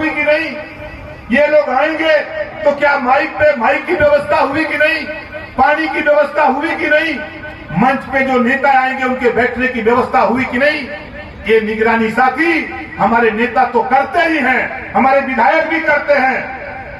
हुई कि नहीं? ये लोग आएंगे तो क्या माइक पे माइक की व्यवस्था हुई कि नहीं? पानी की व्यवस्था हुई कि नहीं? मंच पे जो नेता आएंगे उनके बैठने की व्यवस्था हुई कि नहीं? ये निगरानी साथी हमारे नेता तो करते ही हैं, हमारे विधायक भी करते हैं।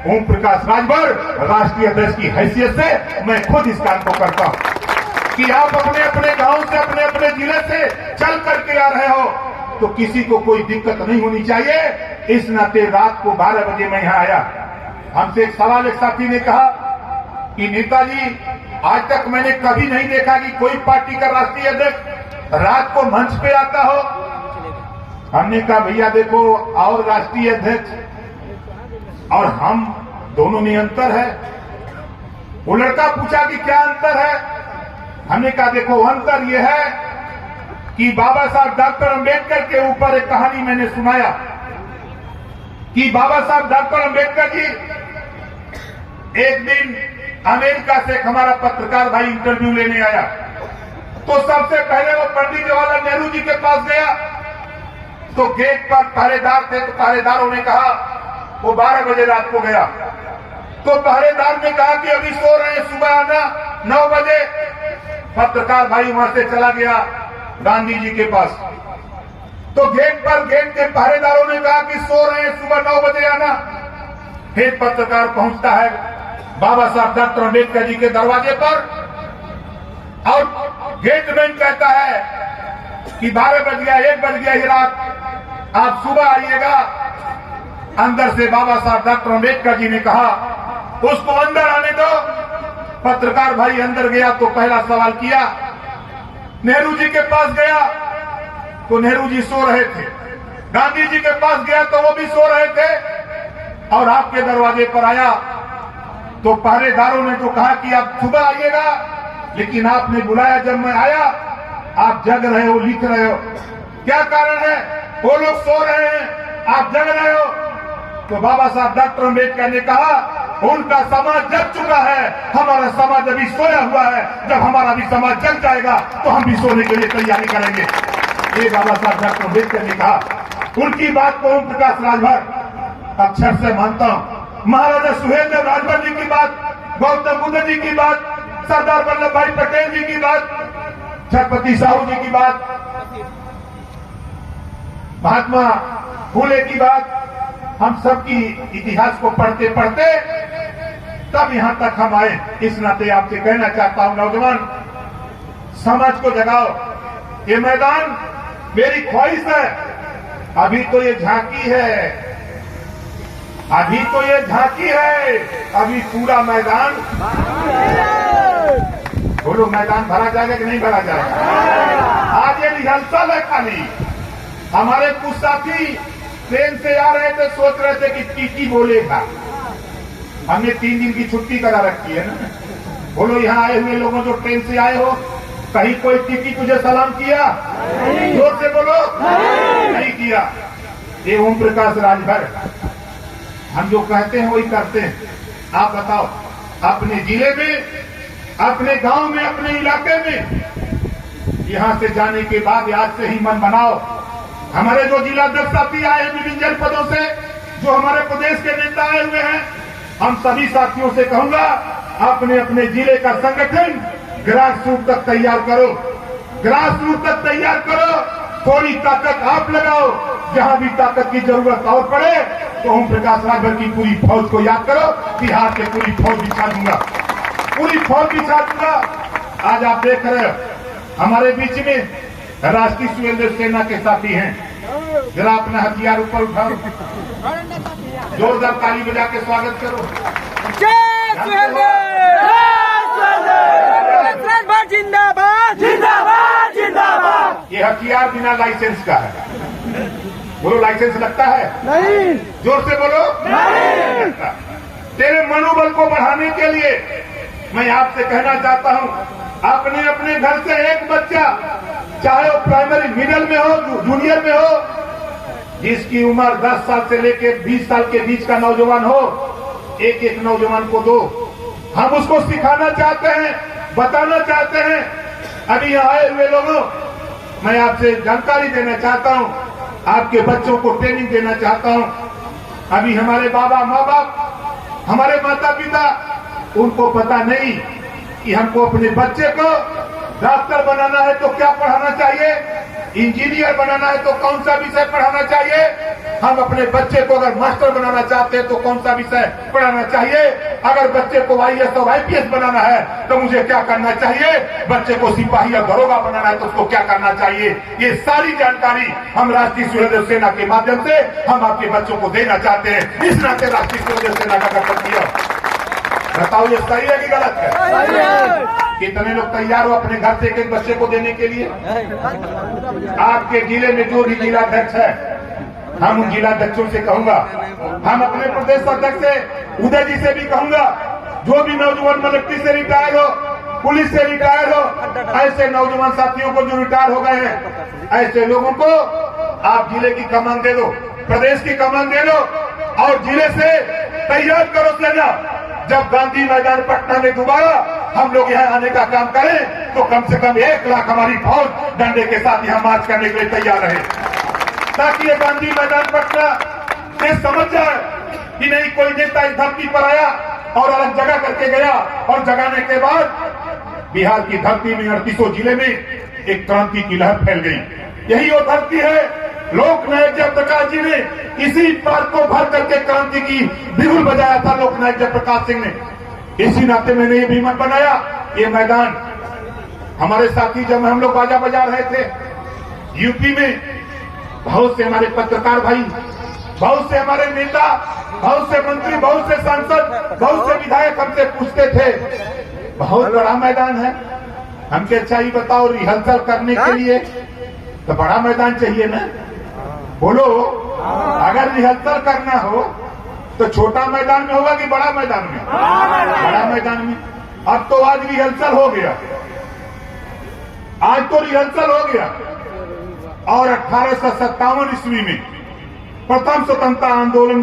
ओम प्रकाश राजभर राष्ट्रीय अध्यक्ष की हैसियत से मैं खुद इस काम को करता हूं कि आप अपने अपने गांव से, अपने अपने जिले से चल करके आ रहे हो तो किसी को कोई दिक्कत नहीं होनी चाहिए। इस नाते रात को 12 बजे मैं यहाँ आया। हमसे एक सवाल एक साथी ने कहा कि नेताजी, आज तक मैंने कभी नहीं देखा कि कोई पार्टी का राष्ट्रीय अध्यक्ष रात को मंच पे आता हो। हमने कहा भैया देखो, और राष्ट्रीय अध्यक्ष और हम दोनों में अंतर है। वो लड़का पूछा कि क्या अंतर है? हमने कहा देखो, अंतर यह है कि बाबा साहब डॉक्टर अंबेडकर के ऊपर एक कहानी मैंने सुनाया कि बाबा साहब डॉक्टर अंबेडकर जी एक दिन अमेरिका से एक हमारा पत्रकार भाई इंटरव्यू लेने आया तो सबसे पहले वो पंडित जवाहरलाल नेहरू जी के पास गया तो गेट पर पहरेदार थे तो पहरेदारों ने कहा, वो 12 बजे रात को गया तो पहरेदार ने कहा कि अभी सो रहे हैं, सुबह आना 9 बजे। पत्रकार भाई वहां से चला गया गांधी जी के पास तो गेट के पहरेदारों ने कहा कि सो रहे हैं, सुबह 9 बजे आना। फिर पत्रकार पहुंचता है बाबा साहब डॉक्टर अंबेडकर जी के दरवाजे पर और गेटमैन कहता है कि 12 बज गया, 1 बज गया ही रात, आप सुबह आइएगा। अंदर से बाबा साहब डॉक्टर अंबेडकर जी ने कहा उसको अंदर आने दो। पत्रकार भाई अंदर गया तो पहला सवाल किया, नेहरू जी के पास गया तो नेहरू जी सो रहे थे, गांधी जी के पास गया तो वो भी सो रहे थे, और आपके दरवाजे पर आया तो पहरेदारों ने तो कहा कि आप सुबह आइएगा, लेकिन आपने बुलाया जब मैं आया आप जग रहे हो, लिख रहे हो, क्या कारण है? वो लोग सो रहे हैं, आप जग रहे हो। तो बाबा साहब डॉक्टर अंबेडकर ने कहा उनका समाज जग चुका है, हमारा समाज अभी सोया हुआ है, जब हमारा भी समाज जग जाएगा तो हम भी सोने के लिए तैयारी करेंगे। ये बाबा साहब डॉक्टर अंबेडकर ने कहा। उनकी बात को ओम प्रकाश राजभर अक्षर से मानता हूं। महाराजा सुहेलदेव राजभर जी की बात, गौतम बुद्ध जी की बात, सरदार वल्लभ भाई पटेल जी की बात, छत्रपति साहू जी की बात, महात्मा फूले की बात, हम सबकी इतिहास को पढ़ते पढ़ते तब यहां तक हम आए। इस नाते आपसे कहना चाहता हूं, नौजवान समाज को जगाओ। ये मैदान मेरी ख्वाहिश है। अभी तो ये झांकी है, अभी तो ये झांकी है, अभी पूरा मैदान, बोलो मैदान भरा जाएगा कि नहीं भरा जाएगा? आज ये रिहर्सल है खाली। हमारे कुछ साथी ट्रेन से आ रहे थे, सोच रहे थे कि टीटी बोलेगा। हमने 3 दिन की छुट्टी करा रखी है ना। बोलो यहाँ आए हुए लोगों जो ट्रेन से आए हो, कहीं कोई टीटी तुझे सलाम किया? जोर से बोलो, नहीं किया। ये ओम प्रकाश राजभर, हम जो कहते हैं वही करते हैं। आप बताओ, अपने जिले में, अपने गांव में, अपने इलाके में, यहां से जाने के बाद आज से ही मन बनाओ। हमारे जो जिला अध्यक्ष साथी आए हैं विभिन्न जनपदों से, जो हमारे प्रदेश के नेता आए हुए हैं, हम सभी साथियों से कहूंगा अपने अपने जिले का संगठन ग्रास रूट तक तैयार करो, ग्रास रूट तक तैयार करो। थोड़ी ताकत आप लगाओ, जहां भी ताकत की जरूरत और पड़े तो ओम प्रकाश राजभर की पूरी फौज को याद करो। बिहार की पूरी फौज बिछा दूंगा, पूरी फौज बिछा दूंगा। आज आप देख रहे हो हमारे बीच में राष्ट्रीय स्वयंसेवक सेना के साथी हैं। जरा अपना हथियार ऊपर उठाओ, जोरदार ताली बजा के स्वागत करो। जिंदाबाद जिंदाबाद जिंदाबाद। ये हथियार बिना लाइसेंस का है। बोलो लाइसेंस लगता है? नहीं। जोर से बोलो, नहीं। तेरे मनोबल को बढ़ाने के लिए मैं आपसे कहना चाहता हूं, अपने अपने घर से एक बच्चा, चाहे वो प्राइमरी मिडिल में हो, जूनियर में हो, जिसकी उम्र 10 साल से लेकर 20 साल के बीच का नौजवान हो, एक एक नौजवान को दो। हम उसको सिखाना चाहते हैं, बताना चाहते हैं। अभी यहाँ आए हुए लोगों, मैं आपसे जानकारी देना चाहता हूँ, आपके बच्चों को ट्रेनिंग देना चाहता हूँ। अभी हमारे बाबा माँ बाप, हमारे माता पिता, उनको पता नहीं कि हमको अपने बच्चे को डॉक्टर बनाना है तो क्या पढ़ाना चाहिए, इंजीनियर बनाना है तो कौन सा विषय पढ़ाना चाहिए, हम अपने बच्चे को अगर मास्टर बनाना चाहते हैं तो कौन सा विषय पढ़ाना चाहिए, अगर बच्चे को IAS और IPS बनाना है तो मुझे क्या करना चाहिए, बच्चे को सिपाही या दरोगा बनाना है तो उसको क्या करना चाहिए। ये सारी जानकारी हम राष्ट्रीय सूर्योदय सेना के माध्यम से हम आपके बच्चों को देना चाहते हैं। इस नाते राष्ट्रीय सूर्योदय सेना का कर्तव्य, बताओ ये सही है कि गलत है? कितने लोग तैयार हो अपने घर से एक बच्चे को देने के लिए? आपके जिले में जो भी जिलाध्यक्ष है, हम उन जिलाध्यक्षों से कहूंगा, हम अपने प्रदेश अध्यक्ष से उदय जी से भी कहूंगा, जो भी नौजवान मिलिट्री से रिटायर हो, पुलिस से रिटायर हो, ऐसे नौजवान साथियों को जो रिटायर हो गए हैं, ऐसे लोगों को आप जिले की कमान दे दो, प्रदेश की कमान दे दो और जिले से तैयार करो सेना। जब गांधी मैदान पटना में दोबारा हम लोग यहाँ आने का काम करें तो कम से कम 1 लाख हमारी फौज डंडे के साथ यहाँ मार्च करने के लिए तैयार रहे, ताकि ये गांधी मैदान पटना ये समझ जाए कि नहीं कोई नेता इस धरती पर आया और अलग जगह करके गया, और जगाने के बाद बिहार की धरती में 38 जिले में एक क्रांति की लहर फैल गई। यही वो धरती है, लोकनायक जयप्रकाश जी ने इसी बात को भर करके क्रांति की बिगुल बजाया था लोकनायक जयप्रकाश सिंह ने। इसी नाते मैंने ये भी मन बनाया, ये मैदान हमारे साथी जब हम लोग बाजा बजा रहे थे यूपी में, बहुत से हमारे पत्रकार भाई, बहुत से हमारे नेता, बहुत से मंत्री, बहुत से सांसद, बहुत से विधायक हमसे पूछते थे, बहुत बड़ा मैदान है, हमके अच्छा ही बताओ रिहर्सल करने के लिए तो बड़ा मैदान चाहिए ना, बोलो। अगर रिहर्सल करना हो तो छोटा मैदान में होगा कि बड़ा मैदान में? बड़ा मैदान में। अब तो आज रिहर्सल हो गया, आज तो रिहर्सल हो गया। और 1857 ईस्वी में प्रथम स्वतंत्रता आंदोलन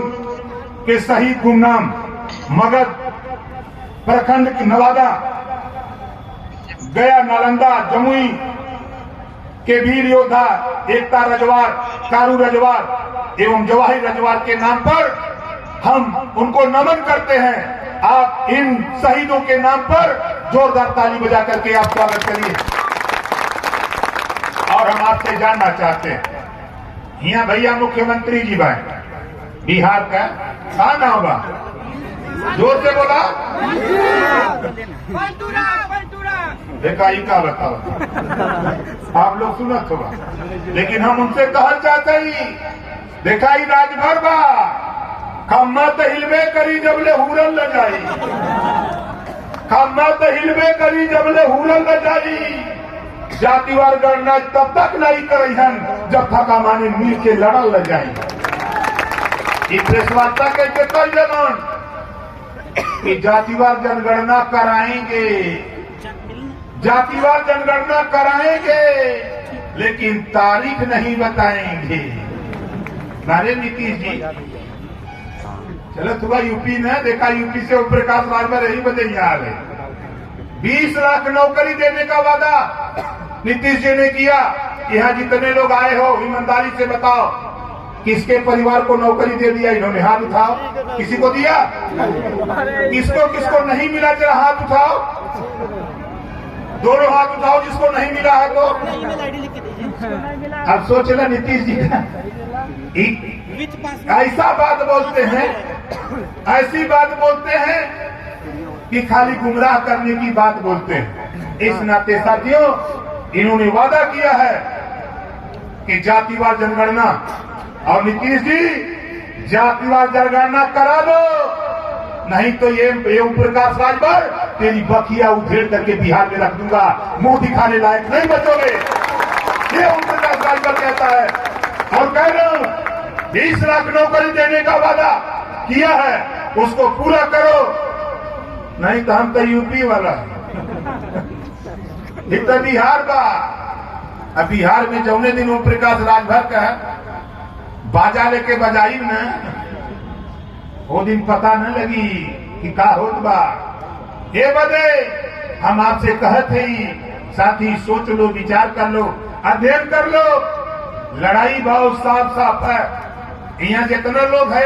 के शहीद गुमनाम मगध प्रखंड की नवादा, गया, नालंदा, जमुई के वीर योद्धा एकता रजवार, कारू रजवार एवं जवाहिर रजवार के नाम पर हम उनको नमन करते हैं। आप इन शहीदों के नाम पर जोरदार ताली बजा करके आप स्वागत करिए। और हम आपसे जानना चाहते हैं, यहाँ भैया मुख्यमंत्री जी भाई बिहार का नाम बा, जोर से बोला, देखा ही का बताओ, आप लोग सुनत होगा, लेकिन हम उनसे कहना चाहते ही, देखा ही राजभर बा, खम्मा तो हिलवे करी जबले हुरल न जाई, खम्मा तो हिलवे करी जबले हुरल न जाई, जातिवार गणना तब तक नहीं करहन जब थका माने मिल के लड़ल न जाई। प्रेस वार्ता कैसे कर जनन कि जातिवार जनगणना कराएंगे, जातिवार जनगणना कराएंगे, लेकिन तारीख नहीं बताएंगे। नारे नीतीश जी चलो थोड़ा यूपी ने देखा, यूपी से ओम प्रकाश राजभर यही बदे यहाँ आ गए। 20 लाख नौकरी देने का वादा नीतीश जी ने किया। यहाँ जितने लोग आए हो ईमानदारी से बताओ, किसके परिवार को नौकरी दे दिया इन्होंने? हाथ उठाओ। किसी को दिया? किसको किसको नहीं मिला? जरा हाथ उठाओ, दोनों हाथ उठाओ जिसको नहीं मिला है तो। अब सोच लो नीतीश जी ऐसा बात बोलते हैं, ऐसी बात बोलते हैं कि खाली गुमराह करने की बात बोलते हैं। इस नाते साथियों, इन्होंने वादा किया है कि जातिवार जनगणना, और नीतीश जी जातिवार जनगणना करा दो, नहीं तो ये ओम प्रकाश राजभर तेरी बखिया उधेड़ करके बिहार में रख दूंगा, मुंह दिखाने लायक नहीं बचोगे। ये ओम प्रकाश राजभर कहता है। और कह रहा हूं 20 लाख नौकरी देने का वादा किया है, उसको पूरा करो, नहीं तो हम तो यूपी वाला इतना बिहार का। अब बिहार में जौने दिन ओम प्रकाश राजभर का बाजा लेके बजाई न, वो दिन पता न लगी कि का होत बा। ये बदे हम आपसे कहते ही, साथी सोच लो, विचार कर लो, अध्ययन कर लो। लड़ाई बहुत साफ साफ है। यहाँ जितना लोग है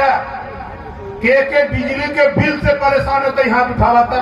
के बिजली के बिल से परेशान होते हाथ उठावा था।